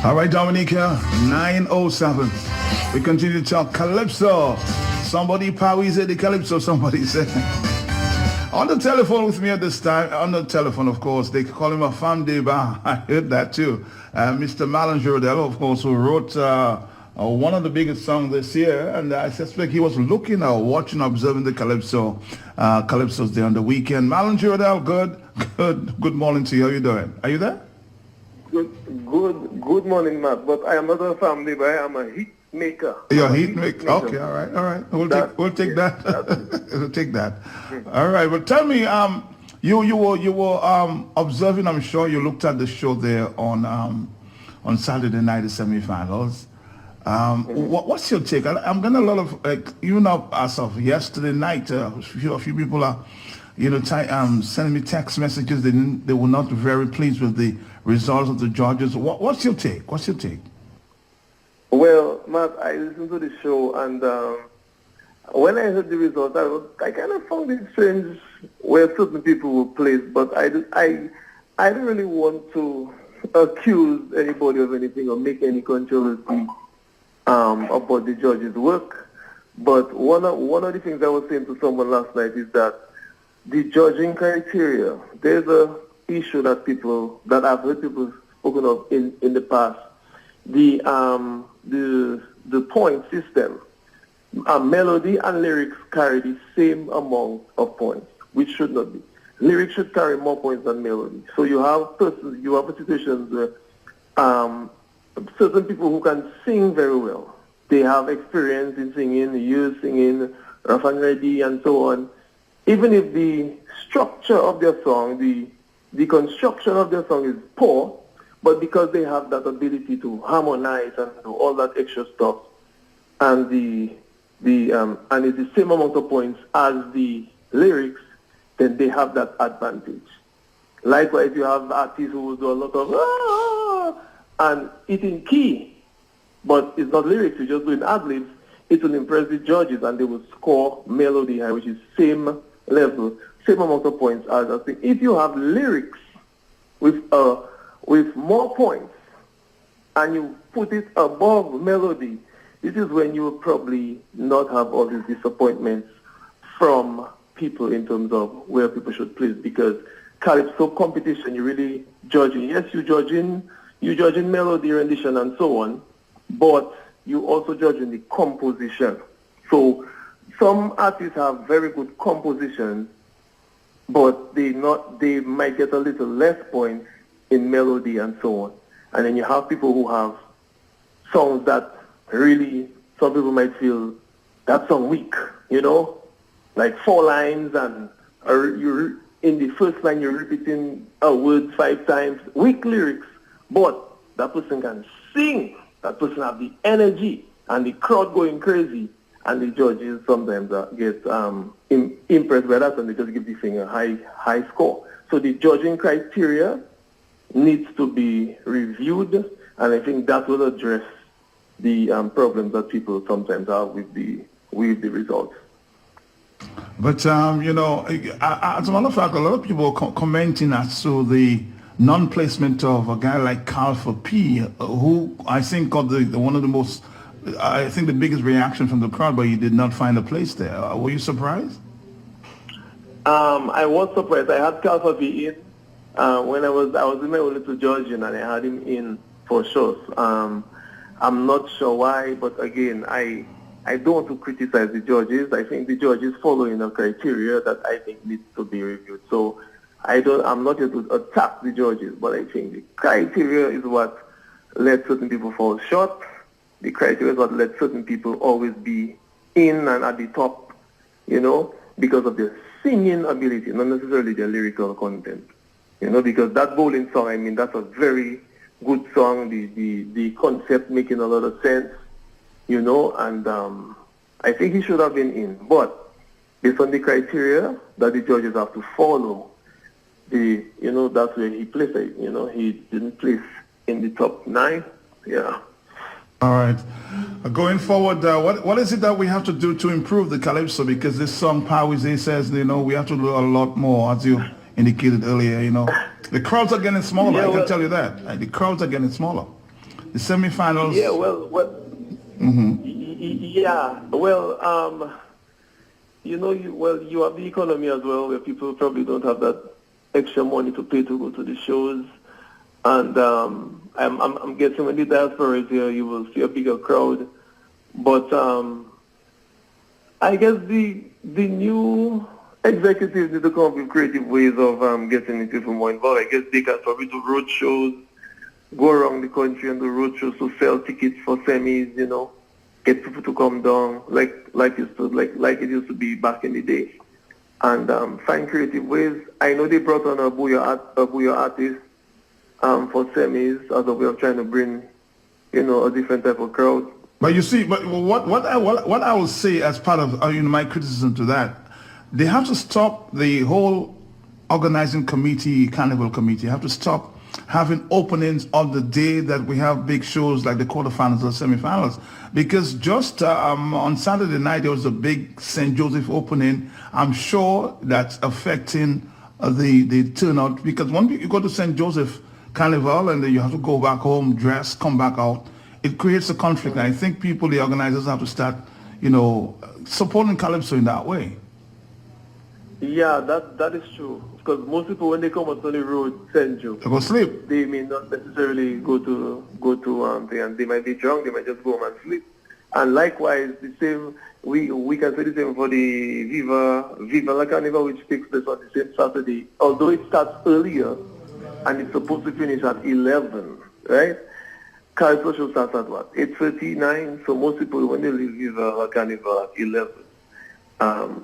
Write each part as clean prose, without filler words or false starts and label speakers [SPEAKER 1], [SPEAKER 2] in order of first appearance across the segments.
[SPEAKER 1] All right, Dominica, 9:07. We continue to talk Calypso. Somebody Paris said the Calypso, somebody said. On the telephone with me at this time, on the telephone, of course, they call him a femme de bar. I heard that too. Mr. Marlon Giraudel, of course, who wrote one of the biggest songs this year, and I suspect he was looking or watching, observing the Calypsos there on the weekend. Marlon Giraudel, good morning to you. How you doing? Are you there?
[SPEAKER 2] Good morning, Matt. But I am not a family guy. I'm a heat maker.
[SPEAKER 1] You're a heat maker. Okay, all right. We'll take that. We'll take that. All right. Well, tell me, you were observing. I'm sure you looked at the show there on Saturday night, the semifinals. What's your take? I'm getting a lot of even up as of yesterday night. A few people are, sending me text messages. They were not very pleased with the results of the judges. What's your take?
[SPEAKER 2] Well, Matt, I listened to the show, and when I heard the results, I kind of found it strange where certain people were placed, but I don't really want to accuse anybody of anything or make any controversy about the judges' work. But one of the things I was saying to someone last night is that the judging criteria, there's a issue that I've heard people spoken of in the past. The point system, melody and lyrics carry the same amount of points, which should not be. Lyrics should carry more points than melody. So you have situations where certain people who can sing very well, they have experience in singing, years singing, rough and ready, and so on. Even if the structure of their song, the construction of their song is poor, but because they have that ability to harmonize and do all that extra stuff, and and it's the same amount of points as the lyrics, then they have that advantage. Likewise, you have artists who will do a lot of and it's in key, but it's not lyrics. You're just doing ad-libs. It will impress the judges, and they will score melody high, which is same level, same amount of points as I think. If you have lyrics with more points and you put it above melody, this is when you will probably not have all these disappointments from people in terms of where people should place, because Calypso competition, you're really judging. Yes, you're judging melody, rendition, and so on, but you also judging the composition. So some artists have very good compositions, but they might get a little less points in melody and so on. And then you have people who have songs that really, some people might feel that song weak, like 4 lines, and you're in the first line you're repeating a word 5 times, weak lyrics, but that person can sing, that person have the energy, and the crowd going crazy, and the judges sometimes get impressed by that, and they just give the thing a high score. So the judging criteria needs to be reviewed, and I think that will address the problems that people sometimes have with the results.
[SPEAKER 1] But as a matter of fact, a lot of people are commenting as to the non-placement of a guy like Alpha P, who I think got the biggest reaction from the crowd, but he did not find a place there. Were you surprised? I was surprised. I had Alpha P in when I was in my little judging, and I had him in for shows. I'm not sure why, but again, I don't want to criticize the judges. I think the judges following a criteria that I think needs to be reviewed. So I'm not here to attack the judges, but I think the criteria is what let certain people fall short. The criteria is what let certain people always be in and at the top, because of their singing ability, not necessarily their lyrical content. Because that bowling song, that's a very good song, the concept making a lot of sense, and I think he should have been in. But based on the criteria that the judges have to follow, that's where he placed it. He didn't place in the top 9. Yeah. All right. Going forward, what is it that we have to do to improve the Calypso? Because this song, Paris says, we have to do a lot more, as you indicated earlier. The crowds are getting smaller. I can tell you that. The crowds are getting smaller.
[SPEAKER 3] The semifinals.
[SPEAKER 2] Yeah, yeah, well, you know, you have the economy as well, where people probably don't have that extra money to pay to go to the shows. And I'm guessing when the diaspora is here, you will see a bigger crowd. But I guess the new executives need to come up with creative ways of getting the people more involved. I guess they can probably do road shows, go around the country and do road shows to sell tickets for semis, you know, get people to come down like it used to be back in the day, and find creative ways. I know they brought on a Booyah artist for semis as a way of trying to bring, you know, a different type of crowd.
[SPEAKER 3] But you see, but what I will say as part of my criticism to that, they have to stop the whole organizing committee, carnival committee, have to stop having openings on the day that we have big shows like the quarterfinals or semifinals, because just on Saturday night there was a big St. Joseph opening. I'm sure that's affecting the turnout, because when you go to St. Joseph Carnival and then you have to go back home, dress, come back out, it creates a conflict. And I think people, the organizers, have to start, you know, supporting Calypso in that way.
[SPEAKER 2] Yeah, that is true. Because most people, when they come out on the road, St. Joe,
[SPEAKER 3] They go sleep.
[SPEAKER 2] they may not necessarily go to and they might be drunk. They might just go home and sleep. And likewise, the same we can say the same for the Viva La Carnival, which takes place on the same Saturday. Although it starts earlier, and it's supposed to finish at 11, right? Calypso show starts at what? 8:39. So most people, when they leave Viva La Carnival at 11.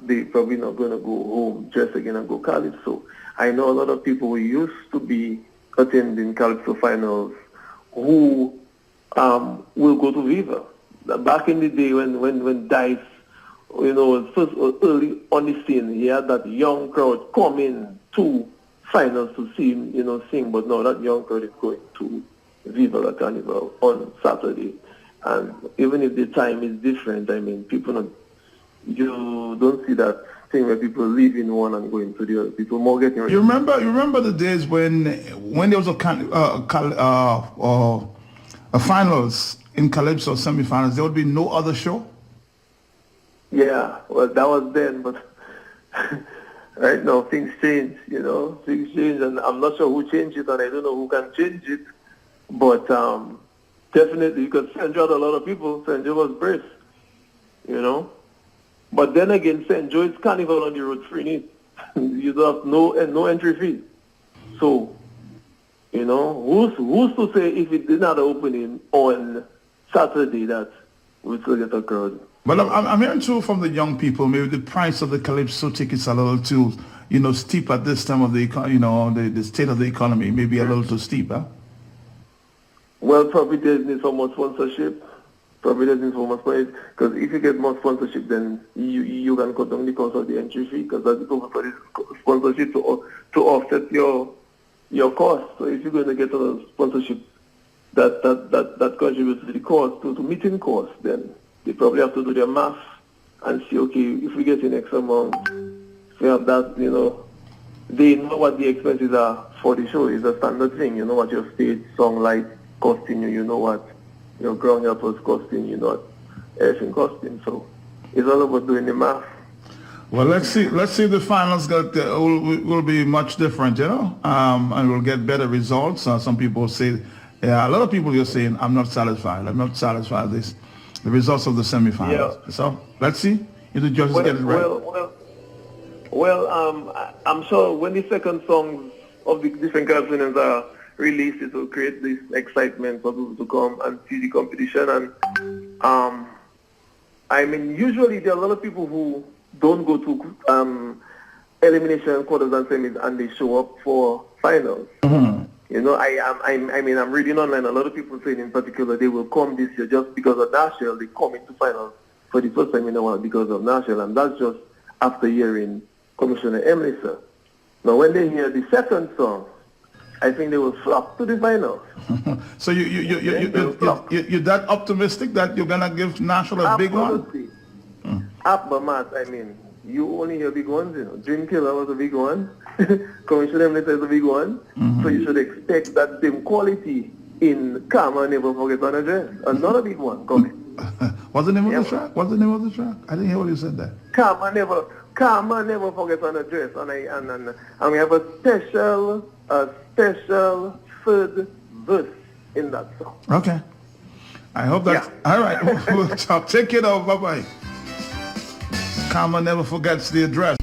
[SPEAKER 2] They probably not going to go home, dress again and go Calypso. I know a lot of people who used to be attending Calypso finals who will go to Viva. Back in the day when Dice, you know, was first early on the scene, he had that young crowd coming to finals to see him, you know, sing. But now that young crowd is going to Viva La Carnival on Saturday. And even if the time is different, I mean, you don't see that thing where people leaving one and going to the other. People more getting ready.
[SPEAKER 3] You remember the days when there was a finals in Calypso semifinals, there would be no other show?
[SPEAKER 2] Yeah, well, that was then, but right now things change, you know, things change, and I'm not sure who changed it, and I don't know who can change it, but definitely, because St. Joe had a lot of people. St. Joe was brisk, you know. But then again, St. Joe's Carnival on the road free. You don't have no entry fee. So, you know, who's to say if it did not opening on Saturday that we still get a crowd?
[SPEAKER 3] But I'm hearing too from the young people, maybe the price of the Calypso tickets are a little too, you know, steep at this time of the state of the economy, maybe a little too steep, huh?
[SPEAKER 2] Well, probably there's need some more sponsorship. Probably doesn't so much money, because if you get more sponsorship, then you can cut down the cost of the entry fee, because that's the for the sponsorship to offset your cost. So if you're going to get a sponsorship that contributes to the cost, to meeting costs, then they probably have to do their math and see, okay, if we get in X amount, if we have that, you know, they know what the expenses are for the show. It's a standard thing. You know what your stage, song, light costing you. You know what your ground helpers costing, you know, everything costing. So it's all about doing the math.
[SPEAKER 3] Well, let's see the finals will be much different, you know, and we'll get better results. Some people say, yeah, a lot of people are saying, I'm not satisfied with the results of the semifinals. Yeah. So let's see if the judges get it right.
[SPEAKER 2] I'm sure when the second songs of the different winners are released, it will create this excitement for people to come and see the competition. And I mean, usually there are a lot of people who don't go to elimination, quarters, and semis, and they show up for finals.
[SPEAKER 3] Mm-hmm.
[SPEAKER 2] You know, I'm reading online. A lot of people saying, in particular, they will come this year just because of Nacheal. They come into finals for the first time in a while because of Nacheal, and that's just after hearing Commissioner Emlisa. Now, when they hear the second song, I think they will flock to the finals.
[SPEAKER 3] So you're that optimistic that you're gonna give Nacheal a big one?
[SPEAKER 2] Absolutely. Matt, I mean, you only hear big ones, you know. Dream Killer was a big one. Commissioner Emlisa is a big one. Mm-hmm. So you should expect that same quality in Karma Never Forget on a Dress. Another big one coming.
[SPEAKER 3] What's the name of the track? What's the name of the track? I didn't hear what you said there.
[SPEAKER 2] Karma Never Forget on a Dress. And we have a special third verse in that song.
[SPEAKER 3] Okay. I hope that's all right. We'll talk. Take it over. Bye-bye. Karma never forgets the address.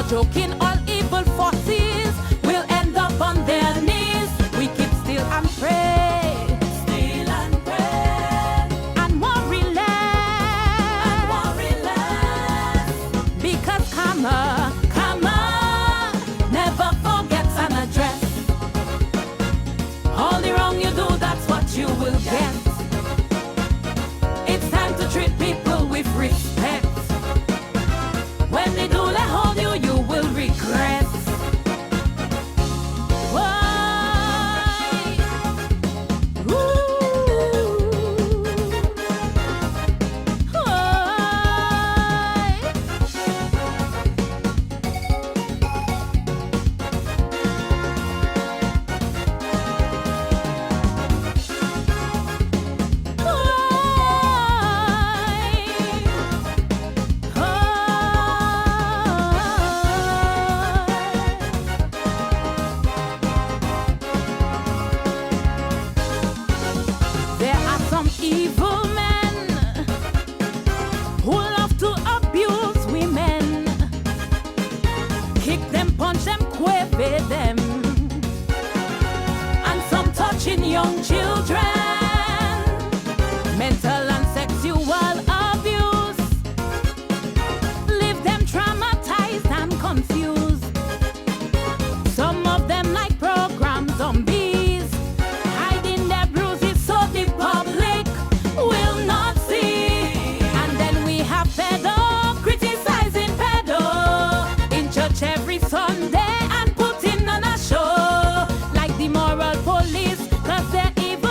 [SPEAKER 4] Joking, all evil forces will end up on their knees. We keep still and pray, and worry less, because karma never forgets an address. All the wrong you do, that's what you will get. It's time to treat people with respect. When they do let hold you, you will regret. Why? Evil men who love to abuse women, kick them, punch them, quaver them, and some touching young children, mental and sexual abuse, leave them traumatized and confused. Some of them like program zombies, hiding their bruises so the public will not see. And then we have pedo criticizing pedo in church every Sunday and putting on a show like the moral police, cause they're evil.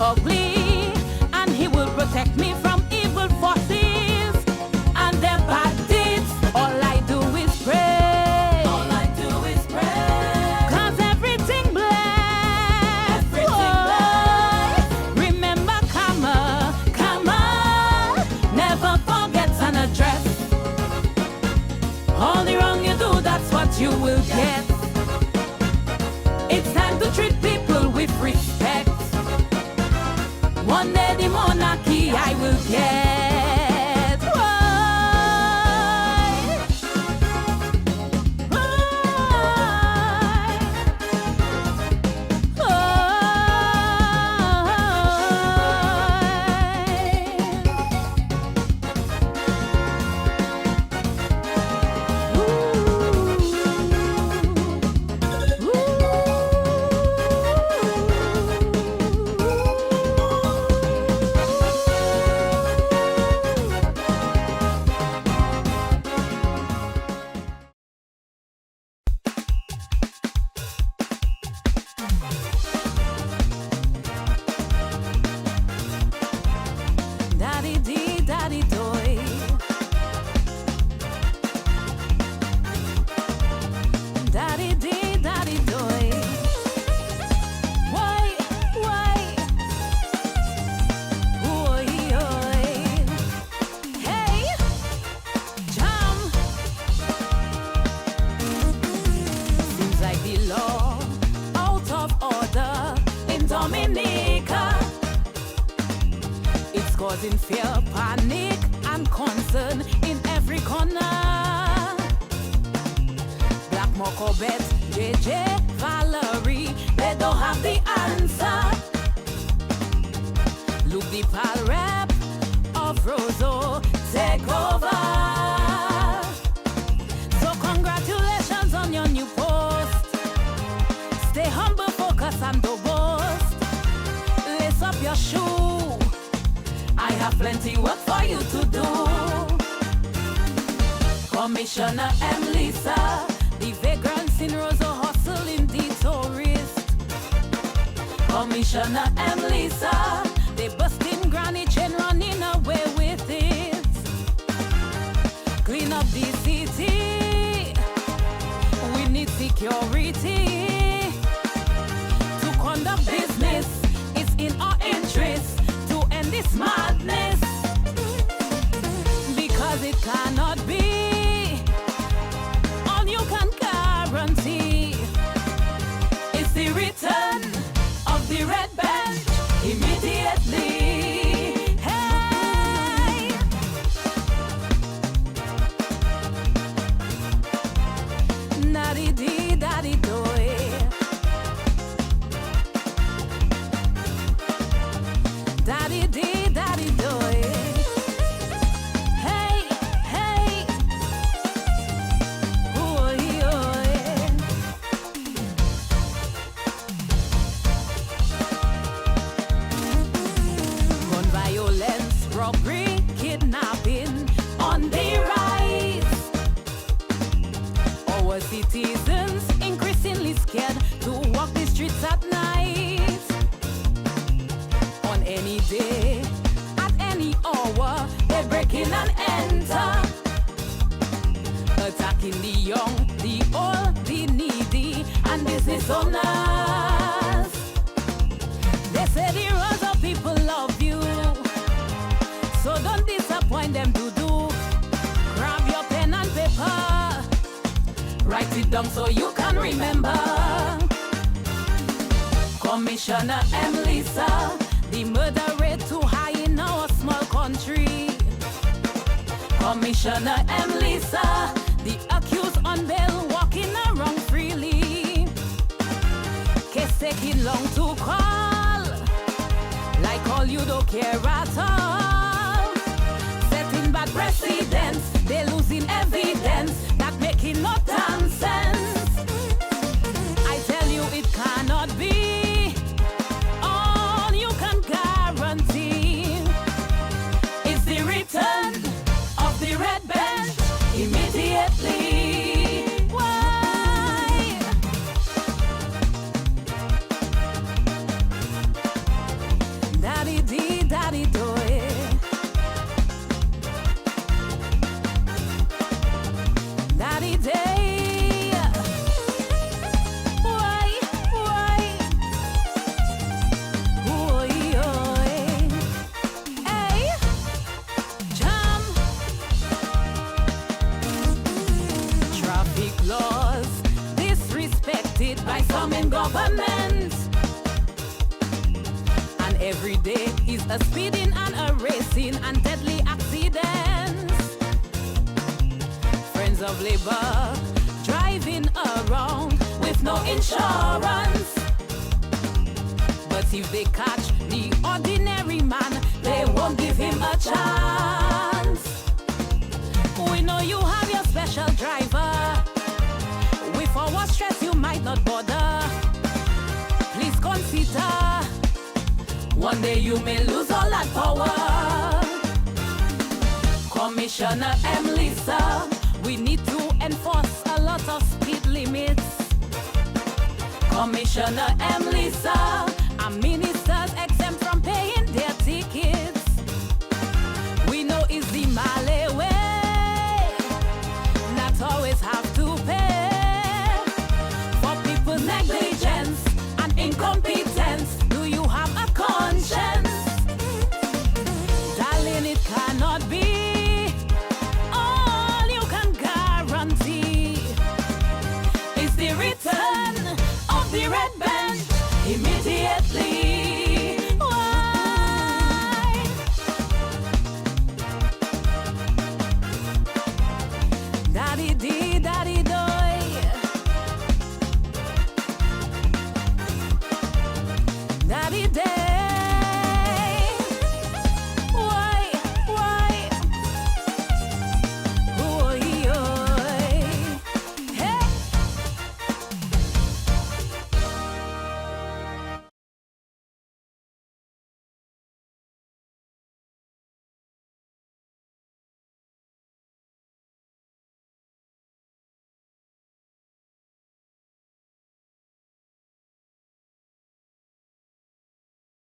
[SPEAKER 4] ugly, and he will protect me from evil forces and their bad deeds. All I do is pray. All I do is pray. 'Cause everything blessed. Everything blessed. Remember karma never forgets an address. All the wrong you do, that's what you will get. It's time to treat people with respect. One day the monarchy I will get. Why? Daddy dee, daddy doy. Daddy dee, daddy doy. Why? Oy, oy. Hey, jam. Seems like the law out of order in Dominica. It's causing fear, panic, and concern in every corner. Black Mokobet, JJ, Valerie, they don't have the answer. Look the pal rap of Roso, take over. So congratulations on your new post. Stay humble, focus, and don't boast. Lace up your shoe. I have plenty work for you to do. Commissioner M. Lisa, the vagrants in Rosa hustling the tourist. Commissioner M. Lisa, they busting granny chain running away with it. Clean up the city, we need security. To conduct business is in our interest. This madness, because it cannot be. All you can guarantee is the return of the red bench immediately. Hey, daddy dee, daddy doy. Daddy dee, daddy doy. Hey, oy, oy. Gun violence, robbery, kidnapping on the rise. Our citizens increasingly scared to walk the streets at night. Any day, at any hour, they break in and enter, attacking the young, the old, the needy, and business owners. They say the rest of people love you, so don't disappoint them to do. Grab your pen and paper, write it down so you can remember. Commissioner M. Lisa, the murder rate too high in our small country. Commissioner M. Lisa, the accused on bail walking around freely. Case taking long to call, like all you don't care at all. Setting bad precedents, they losing evidence, that making no damn sense. I tell you it cannot be. Every day is a speeding and a racing and deadly accidents. Friends of labor driving around with no insurance. But if they catch the ordinary man, they won't give him a chance. We know you have your special driver. With our stress you might not bother. Please consider, one day you may lose all that power. Commissioner Lisa, we need to enforce a lot of speed limits. Commissioner Lisa, I mean